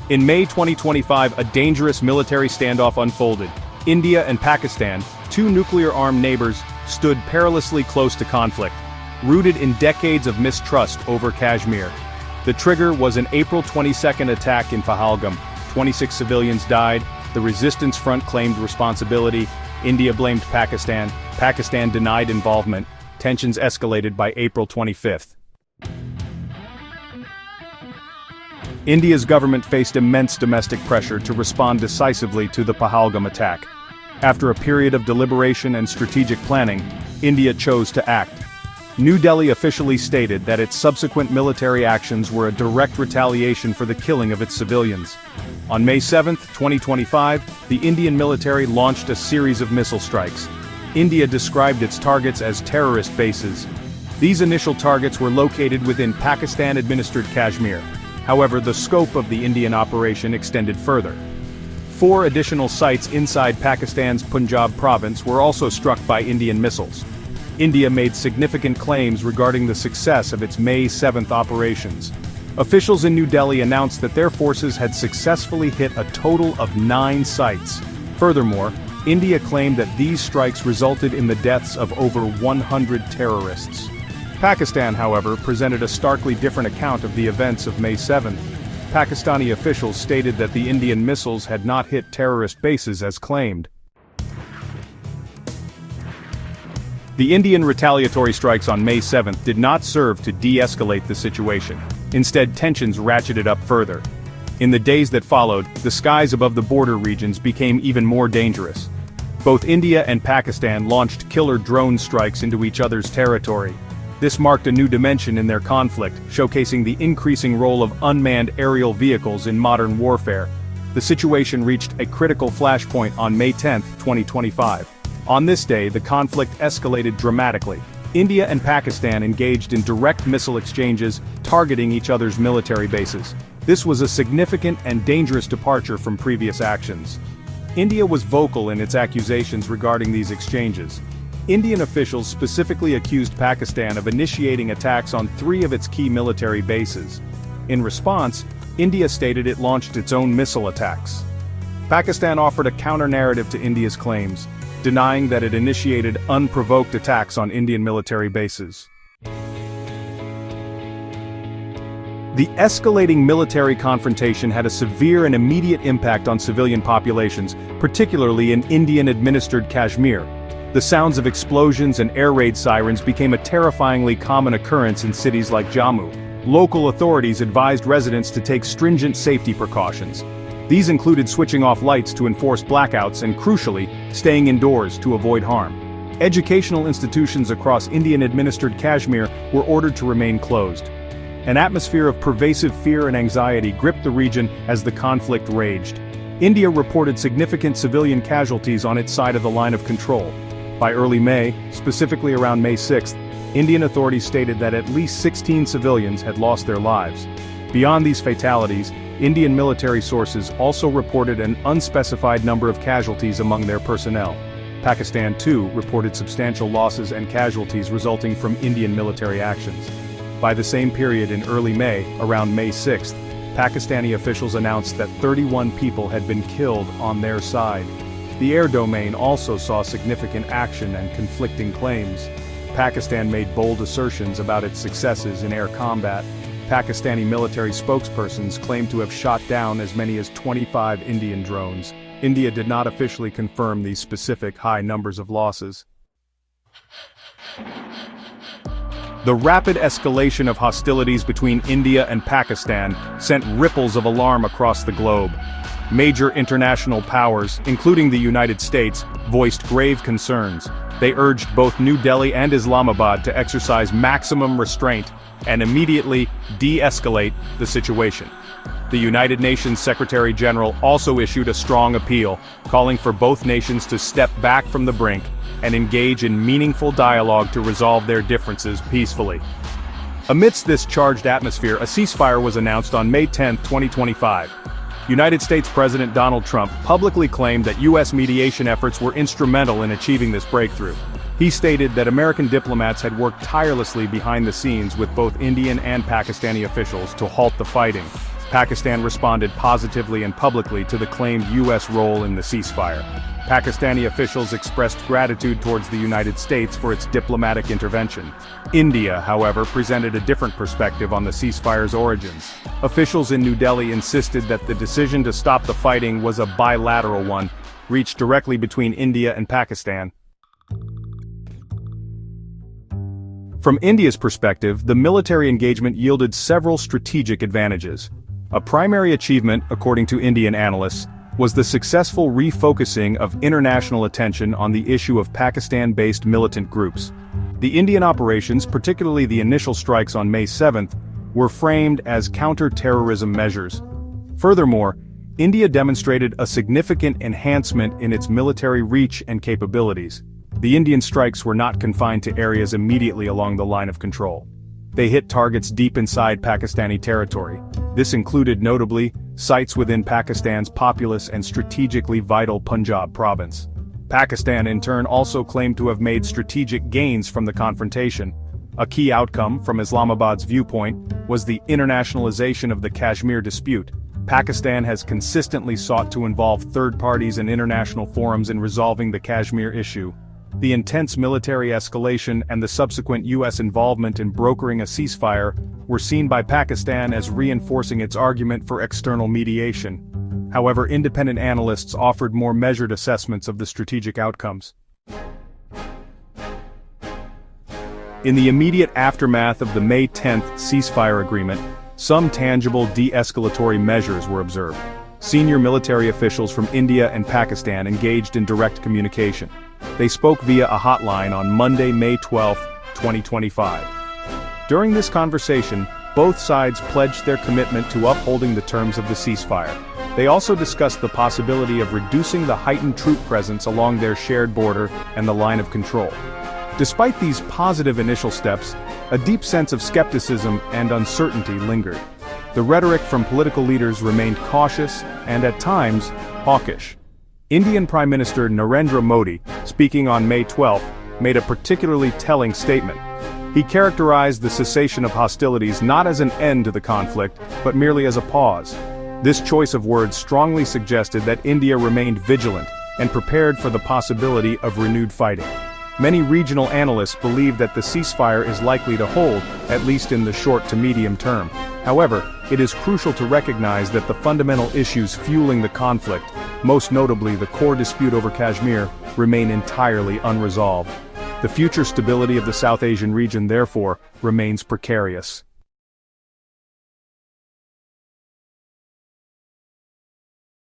In May 2025, a dangerous military standoff unfolded. India and Pakistan, two nuclear-armed neighbors, stood perilously close to conflict, rooted in decades of mistrust over Kashmir. The trigger was an April 22 attack in Pahalgam. 26 civilians died. The resistance front claimed responsibility. India blamed Pakistan. Pakistan denied involvement. Tensions escalated by April 25. India's government faced immense domestic pressure to respond decisively to the Pahalgam attack. After a period of deliberation and strategic planning, India chose to act. New Delhi officially stated that its subsequent military actions were a direct retaliation for the killing of its civilians. On May 7, 2025, the Indian military launched a series of missile strikes. India described its targets as terrorist bases. These initial targets were located within Pakistan-administered Kashmir. However, the scope of the Indian operation extended further. 4 additional sites inside Pakistan's Punjab province were also struck by Indian missiles. India made significant claims regarding the success of its May 7 operations. Officials in New Delhi announced that their forces had successfully hit a total of 9 sites. Furthermore, India claimed that these strikes resulted in the deaths of over 100 terrorists. Pakistan, however, presented a starkly different account of the events of May 7. Pakistani officials stated that the Indian missiles had not hit terrorist bases as claimed. The Indian retaliatory strikes on May 7 did not serve to de-escalate the situation. Instead, tensions ratcheted up further. In the days that followed, the skies above the border regions became even more dangerous. Both India and Pakistan launched killer drone strikes into each other's territory. This marked a new dimension in their conflict, showcasing the increasing role of unmanned aerial vehicles in modern warfare. The situation reached a critical flashpoint on May 10, 2025. On this day, the conflict escalated dramatically. India and Pakistan engaged in direct missile exchanges, targeting each other's military bases. This was a significant and dangerous departure from previous actions. India was vocal in its accusations regarding these exchanges. Indian officials specifically accused Pakistan of initiating attacks on 3 of its key military bases. In response, India stated it launched its own missile attacks. Pakistan offered a counter-narrative to India's claims, denying that it initiated unprovoked attacks on Indian military bases. The escalating military confrontation had a severe and immediate impact on civilian populations, particularly in Indian-administered Kashmir. The sounds of explosions and air raid sirens became a terrifyingly common occurrence in cities like Jammu. Local authorities advised residents to take stringent safety precautions. These included switching off lights to enforce blackouts and, crucially, staying indoors to avoid harm. Educational institutions across Indian-administered Kashmir were ordered to remain closed. An atmosphere of pervasive fear and anxiety gripped the region as the conflict raged. India reported significant civilian casualties on its side of the line of control. By early May, specifically around May 6, Indian authorities stated that at least 16 civilians had lost their lives. Beyond these fatalities, Indian military sources also reported an unspecified number of casualties among their personnel. Pakistan, too, reported substantial losses and casualties resulting from Indian military actions. By the same period in early May, around May 6, Pakistani officials announced that 31 people had been killed on their side. The air domain also saw significant action and conflicting claims. Pakistan made bold assertions about its successes in air combat. Pakistani military spokespersons claimed to have shot down as many as 25 Indian drones. India did not officially confirm these specific high numbers of losses. The rapid escalation of hostilities between India and Pakistan sent ripples of alarm across the globe. Major international powers, including the United States, voiced grave concerns. They urged both New Delhi and Islamabad to exercise maximum restraint and immediately de-escalate the situation. The United Nations Secretary-General also issued a strong appeal, calling for both nations to step back from the brink and engage in meaningful dialogue to resolve their differences peacefully. Amidst this charged atmosphere, a ceasefire was announced on May 10, 2025. United States President Donald Trump publicly claimed that U.S. mediation efforts were instrumental in achieving this breakthrough. He stated that American diplomats had worked tirelessly behind the scenes with both Indian and Pakistani officials to halt the fighting. Pakistan responded positively and publicly to the claimed U.S. role in the ceasefire. Pakistani officials expressed gratitude towards the United States for its diplomatic intervention. India, however, presented a different perspective on the ceasefire's origins. Officials in New Delhi insisted that the decision to stop the fighting was a bilateral one, reached directly between India and Pakistan. From India's perspective, the military engagement yielded several strategic advantages. A primary achievement, according to Indian analysts, was the successful refocusing of international attention on the issue of Pakistan-based militant groups. The Indian operations, particularly the initial strikes on May 7th, were framed as counter-terrorism measures. Furthermore, India demonstrated a significant enhancement in its military reach and capabilities. The Indian strikes were not confined to areas immediately along the line of control. They hit targets deep inside Pakistani territory. This included, notably, sites within Pakistan's populous and strategically vital Punjab province. Pakistan, in turn, also claimed to have made strategic gains from the confrontation. A key outcome, from Islamabad's viewpoint, was the internationalization of the Kashmir dispute. Pakistan has consistently sought to involve third parties and international forums in resolving the Kashmir issue. The intense military escalation and the subsequent U.S. involvement in brokering a ceasefire were seen by Pakistan as reinforcing its argument for external mediation. However, independent analysts offered more measured assessments of the strategic outcomes. In the immediate aftermath of the May 10th ceasefire agreement, some tangible de-escalatory measures were observed. Senior military officials from India and Pakistan engaged in direct communication. They spoke via a hotline on Monday, May 12, 2025. During this conversation, both sides pledged their commitment to upholding the terms of the ceasefire. They also discussed the possibility of reducing the heightened troop presence along their shared border and the line of control. Despite these positive initial steps, a deep sense of skepticism and uncertainty lingered. The rhetoric from political leaders remained cautious and, at times, hawkish. Indian Prime Minister Narendra Modi, speaking on May 12, made a particularly telling statement. He characterized the cessation of hostilities not as an end to the conflict, but merely as a pause. This choice of words strongly suggested that India remained vigilant and prepared for the possibility of renewed fighting. Many regional analysts believe that the ceasefire is likely to hold, at least in the short to medium term. However, it is crucial to recognize that the fundamental issues fueling the conflict, most notably the core dispute over Kashmir, remain entirely unresolved. The future stability of the South Asian region, therefore, remains precarious.